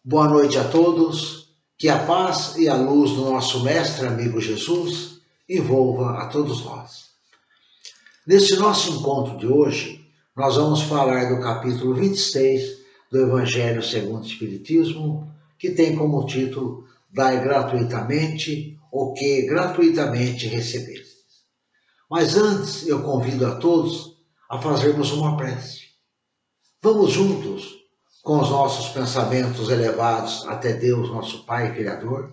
Boa noite a todos, que a paz e a luz do nosso mestre amigo Jesus envolva a todos nós. Nesse nosso encontro de hoje, nós vamos falar do capítulo 26 do Evangelho segundo o Espiritismo, que tem como título Dai gratuitamente o que gratuitamente recebestes. Mas antes eu convido a todos a fazermos uma prece. Vamos juntos com os nossos pensamentos elevados até Deus, nosso Pai Criador,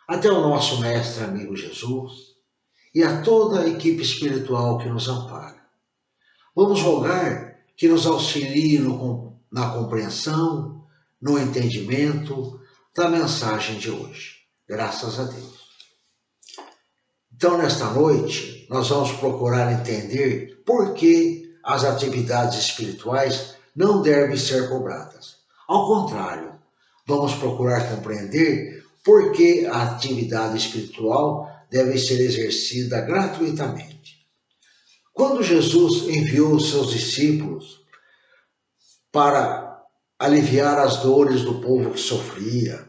até o nosso Mestre amigo Jesus e a toda a equipe espiritual que nos ampara. Vamos rogar que nos auxilie na compreensão, no entendimento da mensagem de hoje. Graças a Deus. Então, nesta noite, nós vamos procurar entender por que as atividades espirituais não devem ser cobradas. Ao contrário, vamos procurar compreender por que a atividade espiritual deve ser exercida gratuitamente. Quando Jesus enviou os seus discípulos para aliviar as dores do povo que sofria,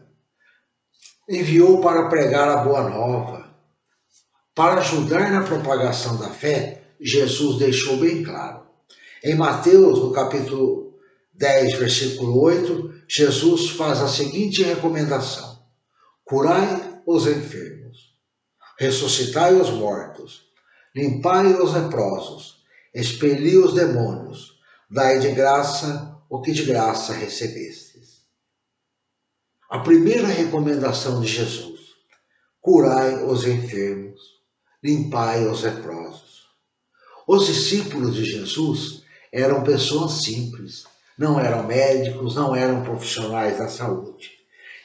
enviou para pregar a boa nova, para ajudar na propagação da fé, Jesus deixou bem claro. Em Mateus, no capítulo 10, versículo 8, Jesus faz a seguinte recomendação: curai os enfermos, ressuscitai os mortos, limpai os leprosos, expeli os demônios, dai de graça o que de graça recebestes. A primeira recomendação de Jesus: curai os enfermos, limpai os leprosos. Os discípulos de Jesus eram pessoas simples, não eram médicos, não eram profissionais da saúde.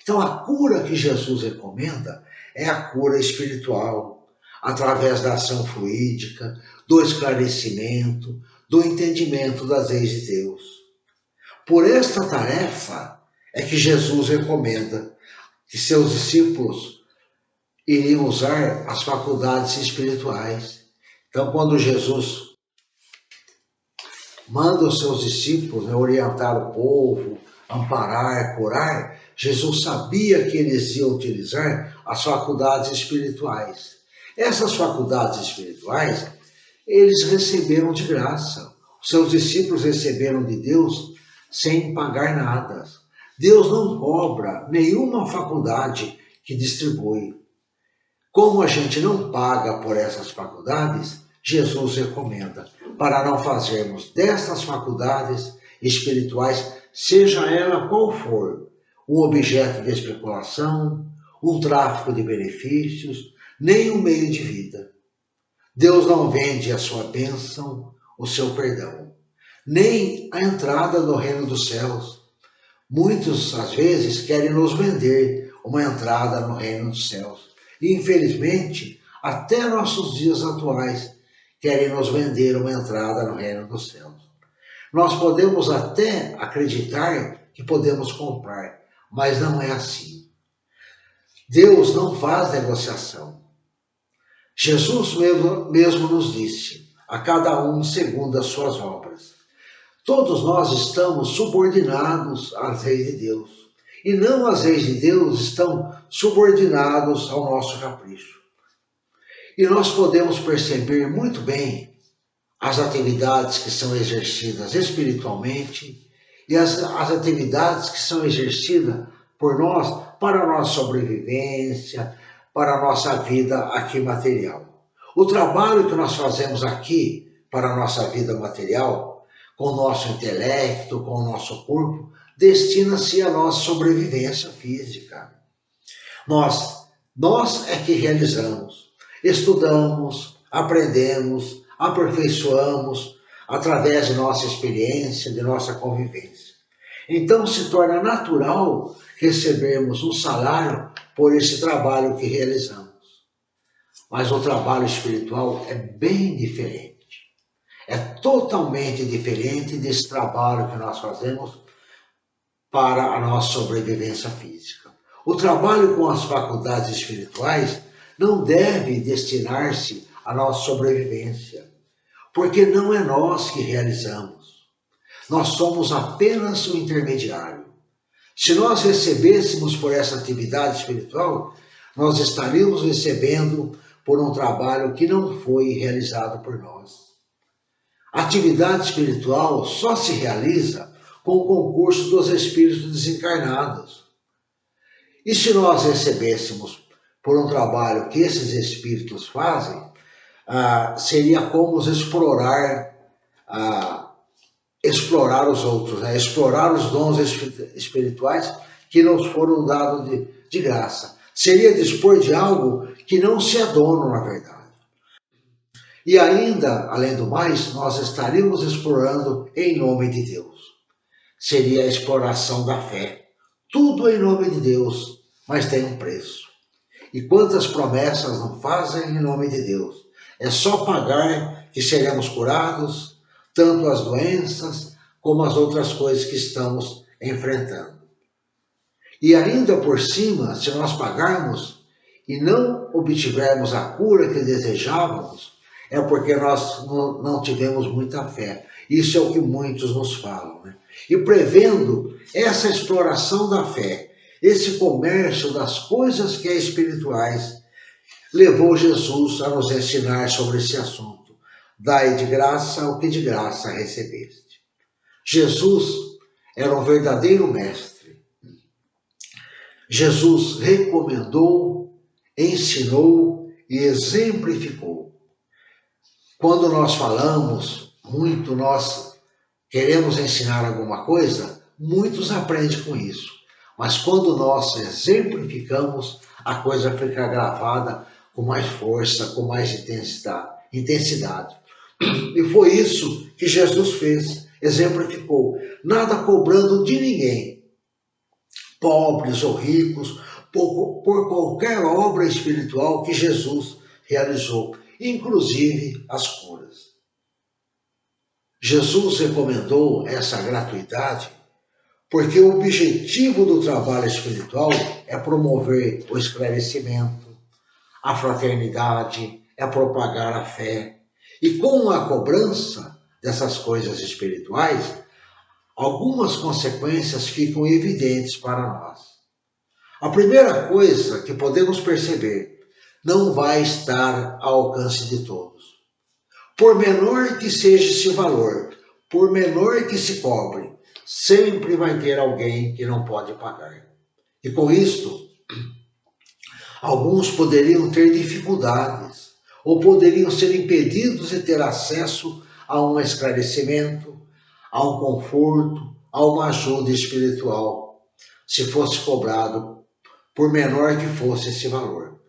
Então a cura que Jesus recomenda é a cura espiritual, através da ação fluídica, do esclarecimento, do entendimento das leis de Deus. Por esta tarefa é que Jesus recomenda que seus discípulos iriam usar as faculdades espirituais. Então, quando Jesus manda os seus discípulos orientar o povo, amparar, curar, Jesus sabia que eles iam utilizar as faculdades espirituais. Essas faculdades espirituais, eles receberam de graça. Os seus discípulos receberam de Deus sem pagar nada. Deus não cobra nenhuma faculdade que distribui. Como a gente não paga por essas faculdades, Jesus recomenda para não fazermos dessas faculdades espirituais, seja ela qual for, um objeto de especulação, um tráfico de benefícios, nem um meio de vida. Deus não vende a sua bênção, o seu perdão, nem a entrada no reino dos céus. Muitos, às vezes, querem nos vender uma entrada no reino dos céus. E, infelizmente, até nossos dias atuais, querem nos vender uma entrada no reino dos céus. Nós podemos até acreditar que podemos comprar, mas não é assim. Deus não faz negociação. Jesus mesmo nos disse, a cada um segundo as suas obras. Todos nós estamos subordinados às leis de Deus. E não as leis de Deus estão subordinados ao nosso capricho. E nós podemos perceber muito bem as atividades que são exercidas espiritualmente e as atividades que são exercidas por nós para a nossa sobrevivência, para a nossa vida aqui material. O trabalho que nós fazemos aqui para a nossa vida material, com o nosso intelecto, com o nosso corpo, destina-se à nossa sobrevivência física. Nós é que realizamos. Estudamos, aprendemos, aperfeiçoamos através de nossa experiência, de nossa convivência. Então se torna natural recebermos um salário por esse trabalho que realizamos. Mas o trabalho espiritual é bem diferente. É totalmente diferente desse trabalho que nós fazemos para a nossa sobrevivência física. O trabalho com as faculdades espirituais não deve destinar-se à nossa sobrevivência, porque não é nós que realizamos. Nós somos apenas o intermediário. Se nós recebêssemos por essa atividade espiritual, nós estaríamos recebendo por um trabalho que não foi realizado por nós. A atividade espiritual só se realiza com o concurso dos espíritos desencarnados. E se nós recebêssemos por um trabalho que esses espíritos fazem, seria como explorar os outros, né? Explorar os dons espirituais que nos foram dados de graça. Seria dispor de algo que não se é dono, na verdade. E ainda, além do mais, nós estaríamos explorando em nome de Deus. Seria a exploração da fé. Tudo em nome de Deus, mas tem um preço. E quantas promessas não fazem em nome de Deus? É só pagar que seremos curados, tanto as doenças como as outras coisas que estamos enfrentando. E ainda por cima, se nós pagarmos e não obtivermos a cura que desejávamos, é porque nós não tivemos muita fé. Isso é o que muitos nos falam, né? E prevendo essa exploração da fé, esse comércio das coisas que é espirituais, levou Jesus a nos ensinar sobre esse assunto. Dai de graça o que de graça recebeste. Jesus era um verdadeiro mestre. Jesus recomendou, ensinou e exemplificou. Quando nós falamos muito, nós queremos ensinar alguma coisa, muitos aprendem com isso. Mas quando nós exemplificamos, a coisa fica gravada com mais força, com mais intensidade. E foi isso que Jesus fez, exemplificou. Nada cobrando de ninguém, pobres ou ricos, por qualquer obra espiritual que Jesus realizou, inclusive as curas. Jesus recomendou essa gratuidade porque o objetivo do trabalho espiritual é promover o esclarecimento, a fraternidade, é propagar a fé. E com a cobrança dessas coisas espirituais, algumas consequências ficam evidentes para nós. A primeira coisa que podemos perceber, não vai estar ao alcance de todos. Por menor que seja esse valor, por menor que se cobre, sempre vai ter alguém que não pode pagar. E com isto, alguns poderiam ter dificuldades, ou poderiam ser impedidos de ter acesso a um esclarecimento, a um conforto, a uma ajuda espiritual, se fosse cobrado, por menor que fosse esse valor.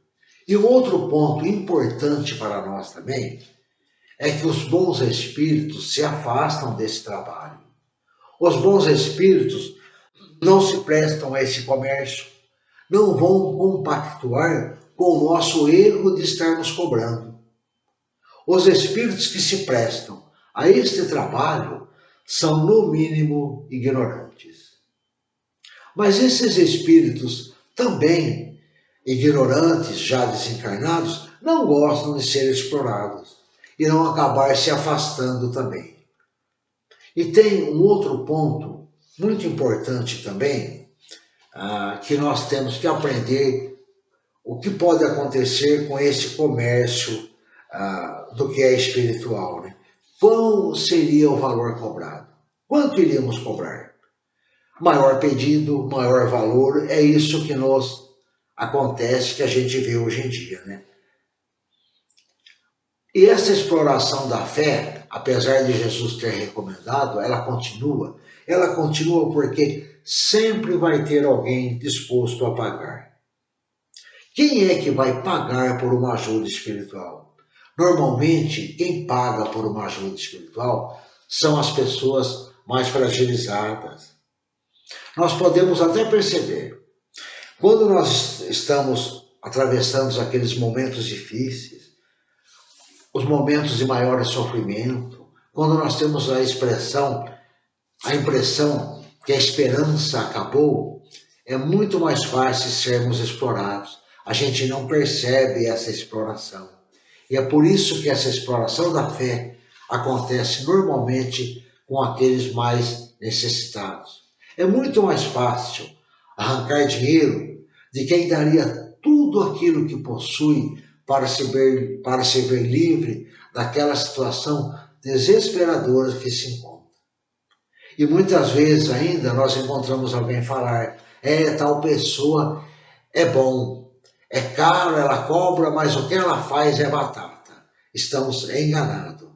E um outro ponto importante para nós também é que os bons espíritos se afastam desse trabalho. Os bons espíritos não se prestam a esse comércio, não vão compactuar com o nosso erro de estarmos cobrando. Os espíritos que se prestam a este trabalho são, no mínimo, ignorantes. Mas esses espíritos também, ignorantes, já desencarnados, não gostam de ser explorados, irão acabar se afastando também. E tem um outro ponto muito importante também, que nós temos que aprender o que pode acontecer com esse comércio do que é espiritual, né? Qual seria o valor cobrado? Quanto iríamos cobrar? Maior pedido, maior valor, é isso que nos acontece, que a gente vê hoje em dia, né? E essa exploração da fé, apesar de Jesus ter recomendado, ela continua porque sempre vai ter alguém disposto a pagar. Quem é que vai pagar por uma ajuda espiritual? Normalmente, quem paga por uma ajuda espiritual são as pessoas mais fragilizadas. Nós podemos até perceber, quando nós estamos atravessando aqueles momentos difíceis, os momentos de maior sofrimento, quando nós temos a impressão que a esperança acabou, é muito mais fácil sermos explorados. A gente não percebe essa exploração. E é por isso que essa exploração da fé acontece normalmente com aqueles mais necessitados. É muito mais fácil arrancar dinheiro de quem daria tudo aquilo que possui para se ver livre daquela situação desesperadora que se encontra. E muitas vezes ainda nós encontramos alguém falar, tal pessoa é bom, é caro, ela cobra, mas o que ela faz é batata. Estamos enganados.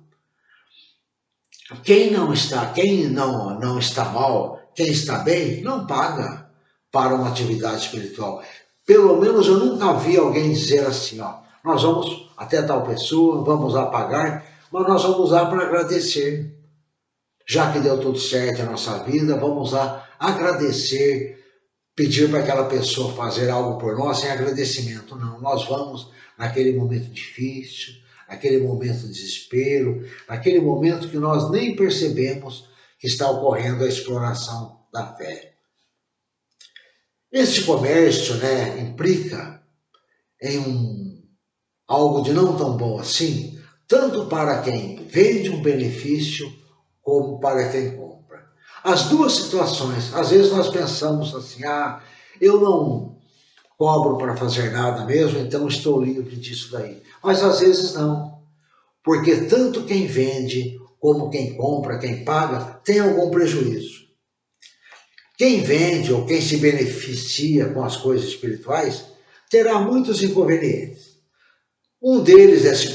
Quem não está mal, quem está bem, não paga para uma atividade espiritual. Pelo menos eu nunca vi alguém dizer assim, nós vamos até tal pessoa, vamos lá pagar, mas nós vamos lá para agradecer. Já que deu tudo certo na nossa vida, vamos lá agradecer, pedir para aquela pessoa fazer algo por nós em agradecimento. Não, nós vamos naquele momento difícil, naquele momento de desespero, naquele momento que nós nem percebemos que está ocorrendo a exploração da fé. Este comércio, implica em algo de não tão bom assim, tanto para quem vende um benefício, como para quem compra. As duas situações, às vezes nós pensamos assim, eu não cobro para fazer nada mesmo, então estou livre disso daí. Mas às vezes não, porque tanto quem vende, como quem compra, quem paga, tem algum prejuízo. Quem vende ou quem se beneficia com as coisas espirituais, terá muitos inconvenientes. Um deles é se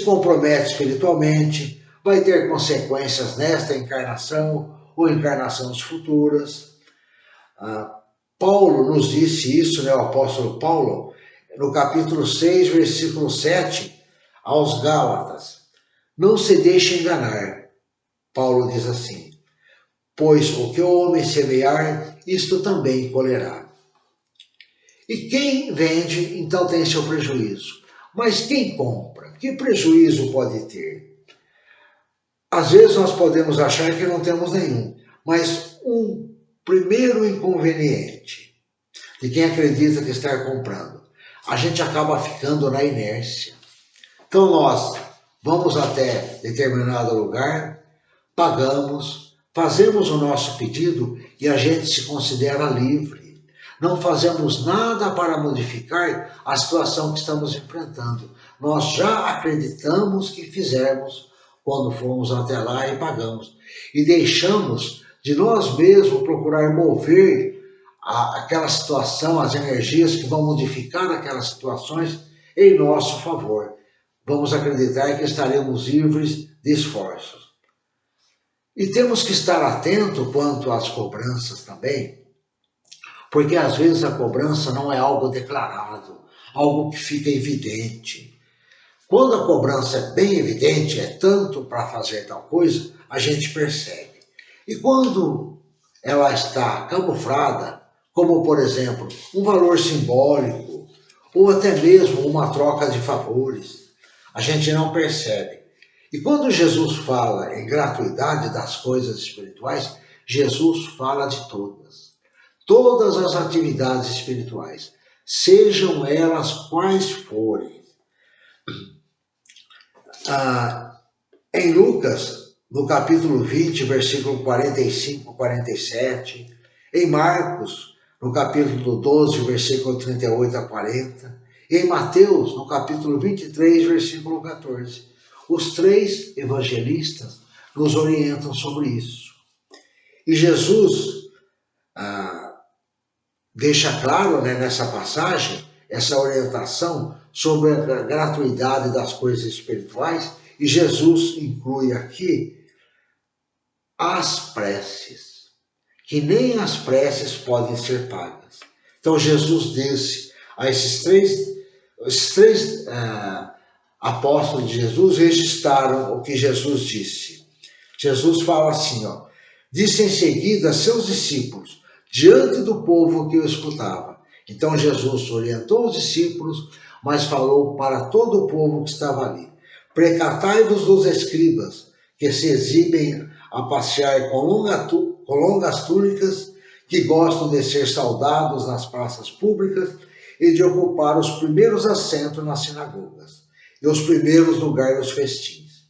compromete espiritualmente, vai ter consequências nesta encarnação ou encarnações futuras. Paulo nos disse isso, o apóstolo Paulo, no capítulo 6, versículo 7, aos Gálatas. Não se deixe enganar. Paulo diz assim, pois o que o homem semear, isto também colherá. E quem vende, então tem seu prejuízo. Mas quem compra, que prejuízo pode ter? Às vezes nós podemos achar que não temos nenhum, mas um primeiro inconveniente de quem acredita que está comprando, a gente acaba ficando na inércia. Então nós vamos até determinado lugar, pagamos, fazemos o nosso pedido e a gente se considera livre. Não fazemos nada para modificar a situação que estamos enfrentando. Nós já acreditamos que fizemos quando fomos até lá e pagamos. E deixamos de nós mesmos procurar mover aquela situação, as energias que vão modificar aquelas situações em nosso favor. Vamos acreditar que estaremos livres de esforços. E temos que estar atento quanto às cobranças também, porque às vezes a cobrança não é algo declarado, algo que fica evidente. Quando a cobrança é bem evidente, é tanto para fazer tal coisa, a gente percebe. E quando ela está camuflada, como por exemplo, um valor simbólico, ou até mesmo uma troca de favores, a gente não percebe. E quando Jesus fala em gratuidade das coisas espirituais, Jesus fala de todas. Todas as atividades espirituais, sejam elas quais forem. Em Lucas, no capítulo 20, versículo 45, 47, em Marcos, no capítulo 12, versículo 38 a 40, e em Mateus, no capítulo 23, versículo 14. Os três evangelistas nos orientam sobre isso. E Jesus deixa claro, nessa passagem, essa orientação sobre a gratuidade das coisas espirituais, e Jesus inclui aqui as preces, que nem as preces podem ser pagas. Então Jesus disse a esses três apóstolos de Jesus, registraram o que Jesus disse. Jesus fala assim, disse em seguida a seus discípulos, diante do povo que o escutava. Então Jesus orientou os discípulos, mas falou para todo o povo que estava ali. Precatai-vos dos escribas, que se exibem a passear com longas túnicas, que gostam de ser saudados nas praças públicas e de ocupar os primeiros assentos nas sinagogas e os primeiros lugares dos festins,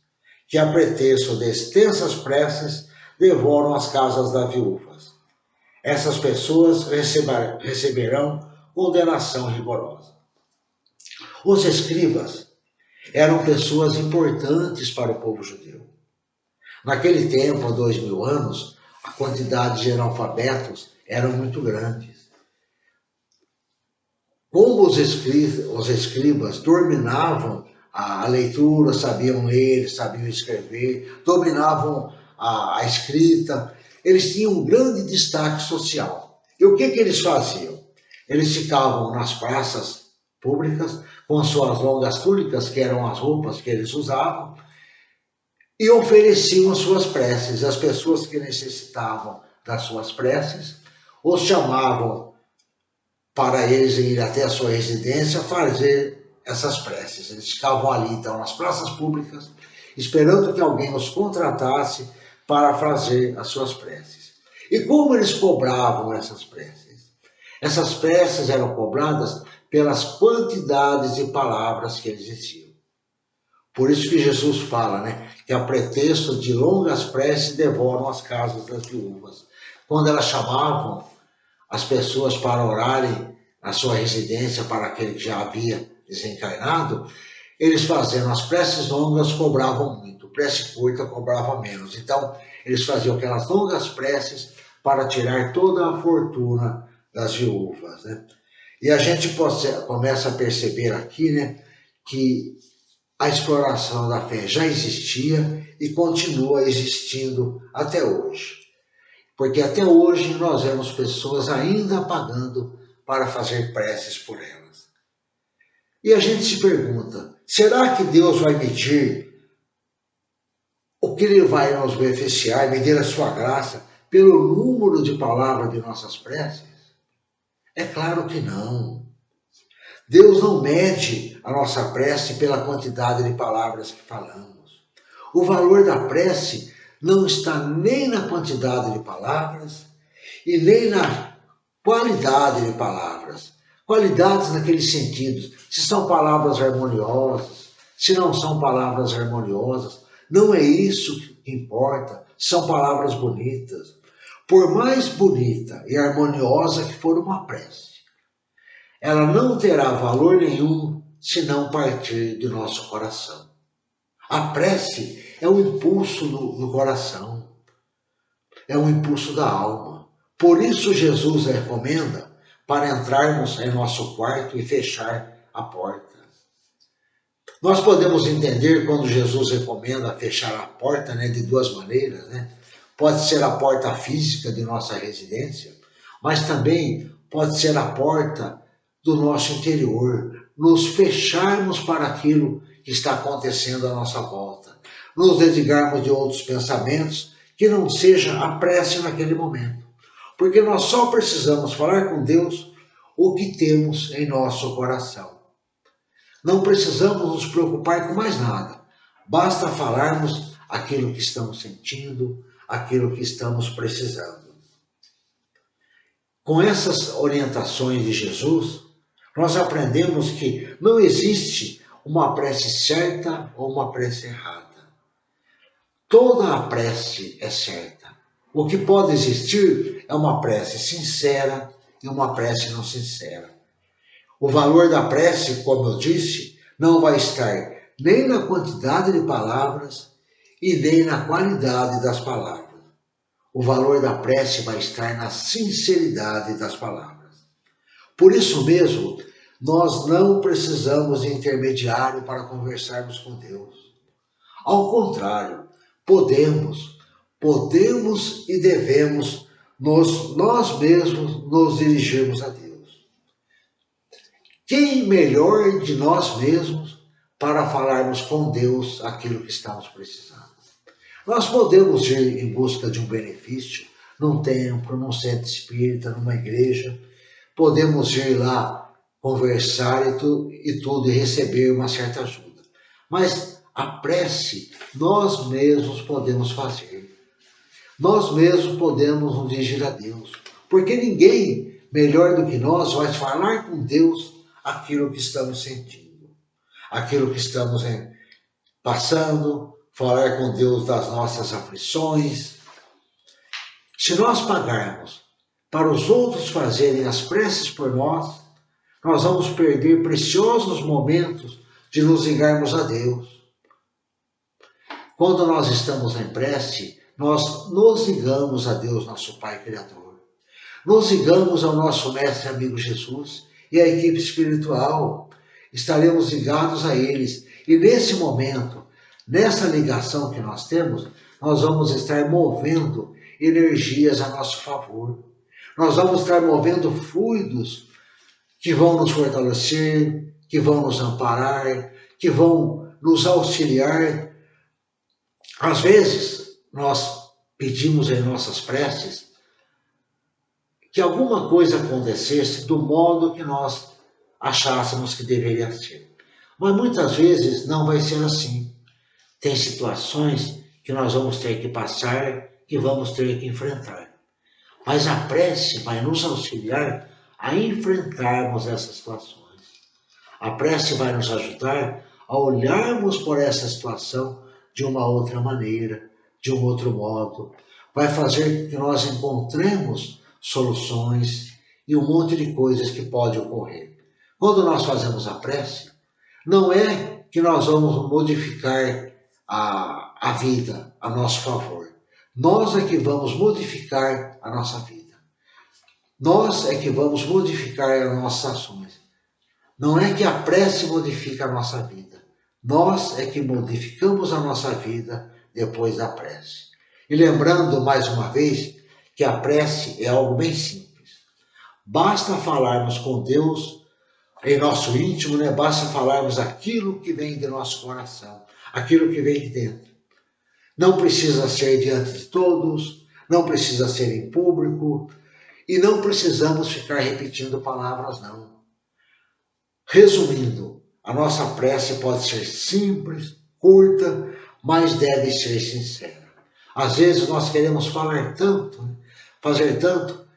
que a pretexto de extensas preces devoram as casas das viúvas. essas pessoas receberão condenação rigorosa. Os escribas eram pessoas importantes para o povo judeu. Naquele tempo, há 2000 anos, a quantidade de analfabetos era muito grande. Como os escribas dominavam a leitura, sabiam ler, sabiam escrever, dominavam a escrita, eles tinham um grande destaque social. E o que eles faziam? Eles ficavam nas praças públicas com suas longas túnicas, que eram as roupas que eles usavam, e ofereciam as suas preces. As pessoas que necessitavam das suas preces os chamavam para eles ir até a sua residência fazer essas preces. Eles ficavam ali, então, nas praças públicas, esperando que alguém os contratasse para fazer as suas preces. E como eles cobravam essas preces? Essas preces eram cobradas pelas quantidades de palavras que eles diziam. Por isso que Jesus fala, que a pretexto de longas preces devoram as casas das viúvas. Quando elas chamavam as pessoas para orarem na sua residência para aquele que já havia desencarnado, eles fazendo as preces longas cobravam muito, prece curta cobrava menos. Então, eles faziam aquelas longas preces para tirar toda a fortuna das viúvas. E a gente começa a perceber aqui, que a exploração da fé já existia e continua existindo até hoje. Porque até hoje nós vemos pessoas ainda pagando para fazer preces por elas. E a gente se pergunta, será que Deus vai medir o que Ele vai nos beneficiar, medir a sua graça pelo número de palavras de nossas preces? É claro que não. Deus não mede a nossa prece pela quantidade de palavras que falamos. O valor da prece não está nem na quantidade de palavras e nem na qualidade de palavras. Qualidades naquele sentido, se são palavras harmoniosas, se não são palavras harmoniosas, não é isso que importa, são palavras bonitas. Por mais bonita e harmoniosa que for uma prece, ela não terá valor nenhum se não partir do nosso coração. A prece é um impulso do coração, é um impulso da alma. Por isso Jesus recomenda para entrarmos em nosso quarto e fechar a porta. Nós podemos entender quando Jesus recomenda fechar a porta de duas maneiras. Pode ser a porta física de nossa residência, mas também pode ser a porta do nosso interior, nos fecharmos para aquilo que está acontecendo à nossa volta, nos desligarmos de outros pensamentos que não seja a prece naquele momento, porque nós só precisamos falar com Deus o que temos em nosso coração. Não precisamos nos preocupar com mais nada, basta falarmos aquilo que estamos sentindo, aquilo que estamos precisando. Com essas orientações de Jesus, nós aprendemos que não existe uma prece certa ou uma prece errada. Toda a prece é certa. O que pode existir é uma prece sincera e uma prece não sincera. O valor da prece, como eu disse, não vai estar nem na quantidade de palavras e nem na qualidade das palavras. O valor da prece vai estar na sinceridade das palavras. Por isso mesmo, nós não precisamos de intermediário para conversarmos com Deus. Ao contrário, podemos e devemos nós mesmos nos dirigirmos a Deus. Quem melhor de nós mesmos para falarmos com Deus aquilo que estamos precisando? Nós podemos ir em busca de um benefício num templo, num centro espírita, numa igreja. Podemos ir lá conversar e tudo e receber uma certa ajuda. Mas a prece nós mesmos podemos fazer. Nós mesmos podemos nos dirigir a Deus. Porque ninguém melhor do que nós vai falar com Deus aquilo que estamos sentindo, aquilo que estamos passando, falar com Deus das nossas aflições. Se nós pagarmos para os outros fazerem as preces por nós, nós vamos perder preciosos momentos de nos ligarmos a Deus. Quando nós estamos em prece, nós nos ligamos a Deus, nosso Pai Criador. Nos ligamos ao nosso Mestre amigo Jesus e à equipe espiritual. Estaremos ligados a eles. E nesse momento, nessa ligação que nós temos, nós vamos estar movendo energias a nosso favor. Nós vamos estar movendo fluidos que vão nos fortalecer, que vão nos amparar, que vão nos auxiliar. Às vezes, nós pedimos em nossas preces que alguma coisa acontecesse do modo que nós achássemos que deveria ser. Mas muitas vezes não vai ser assim. Tem situações que nós vamos ter que passar, que vamos ter que enfrentar. Mas a prece vai nos auxiliar a enfrentarmos essas situações. A prece vai nos ajudar a olharmos por essa situação de uma outra maneira, de um outro modo. Vai fazer que nós encontremos soluções e um monte de coisas que pode ocorrer. Quando nós fazemos a prece, não é que nós vamos modificar a vida a nosso favor. Nós é que vamos modificar a nossa vida. Nós é que vamos modificar as nossas ações. Não é que a prece modifica a nossa vida. Nós é que modificamos a nossa vida depois da prece. E lembrando mais uma vez que a prece é algo bem simples. Basta falarmos com Deus em nosso íntimo, né? Basta falarmos aquilo que vem de nosso coração, aquilo que vem de dentro. Não precisa ser diante de todos, não precisa ser em público e não precisamos ficar repetindo palavras, não. Resumindo, a nossa prece pode ser simples, curta, mas deve ser sincera. Às vezes nós queremos falar tanto, fazer tanto,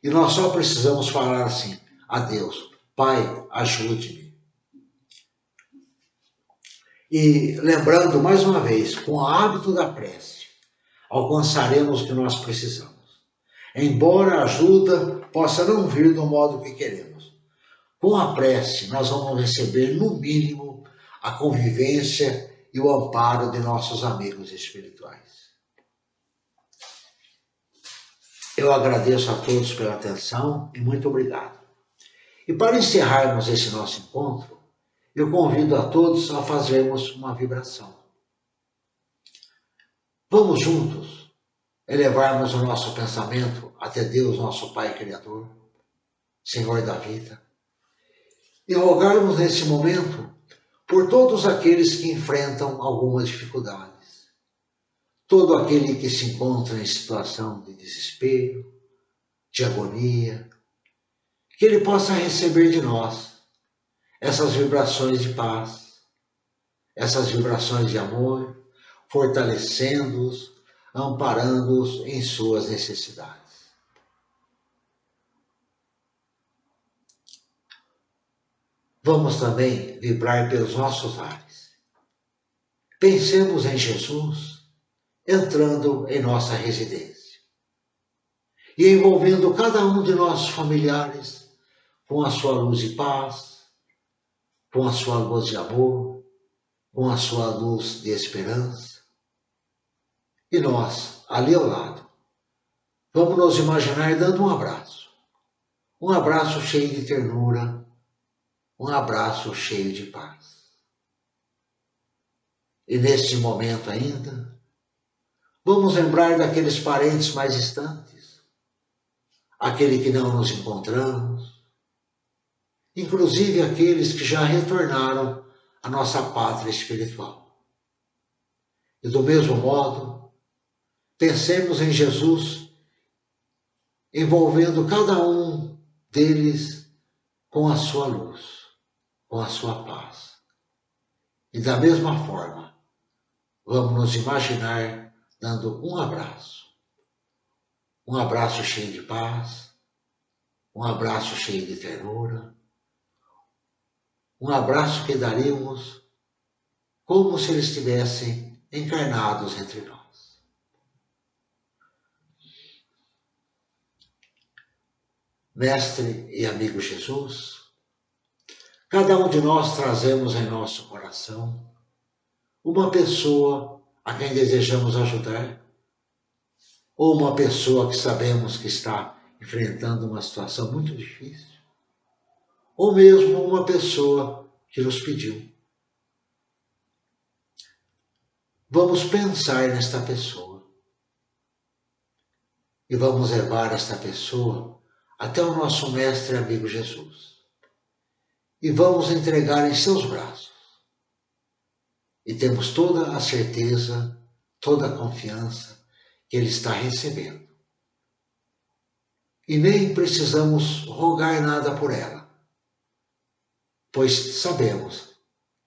e nós só precisamos falar assim: a Deus, Pai, ajude-me. E lembrando mais uma vez, com o hábito da prece, alcançaremos o que nós precisamos. Embora a ajuda possa não vir do modo que queremos, com a prece nós vamos receber, no mínimo, a convivência e o amparo de nossos amigos espirituais. Eu agradeço a todos pela atenção e muito obrigado. E para encerrarmos esse nosso encontro, eu convido a todos a fazermos uma vibração. Vamos juntos elevarmos o nosso pensamento até Deus, nosso Pai Criador, Senhor da vida, e rogarmos nesse momento por todos aqueles que enfrentam algumas dificuldades, todo aquele que se encontra em situação de desespero, de agonia, que ele possa receber de nós essas vibrações de paz, essas vibrações de amor, fortalecendo-os, amparando-os em suas necessidades. Vamos também vibrar pelos nossos lares. Pensemos em Jesus entrando em nossa residência e envolvendo cada um de nossos familiares com a sua luz de paz, com a sua luz de amor, com a sua luz de esperança. E nós, ali ao lado, vamos nos imaginar dando um abraço cheio de ternura, um abraço cheio de paz. E neste momento ainda, vamos lembrar daqueles parentes mais distantes, aquele que não nos encontramos, inclusive aqueles que já retornaram à nossa pátria espiritual. E do mesmo modo, pensemos em Jesus, envolvendo cada um deles com a sua luz, com a sua paz. E da mesma forma, vamos nos imaginar dando um abraço cheio de paz, um abraço cheio de ternura, um abraço que daríamos como se eles estivessem encarnados entre nós. Mestre e amigo Jesus, cada um de nós trazemos em nosso coração uma pessoa a quem desejamos ajudar, ou uma pessoa que sabemos que está enfrentando uma situação muito difícil, ou mesmo uma pessoa que nos pediu. Vamos pensar nesta pessoa e vamos levar esta pessoa até o nosso Mestre e amigo Jesus e vamos entregar em seus braços. E temos toda a certeza, toda a confiança que Ele está recebendo. E nem precisamos rogar nada por ela, pois sabemos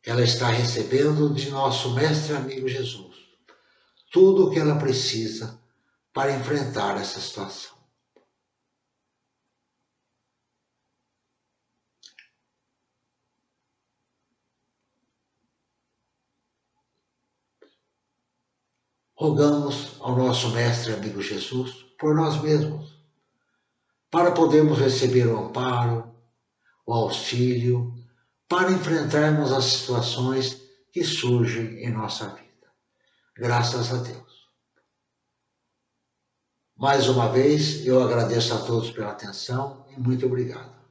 que ela está recebendo de nosso Mestre e amigo Jesus tudo o que ela precisa para enfrentar essa situação. Rogamos ao nosso Mestre e amigo Jesus por nós mesmos, para podermos receber o amparo, o auxílio, para enfrentarmos as situações que surgem em nossa vida. Graças a Deus. Mais uma vez, eu agradeço a todos pela atenção e muito obrigado.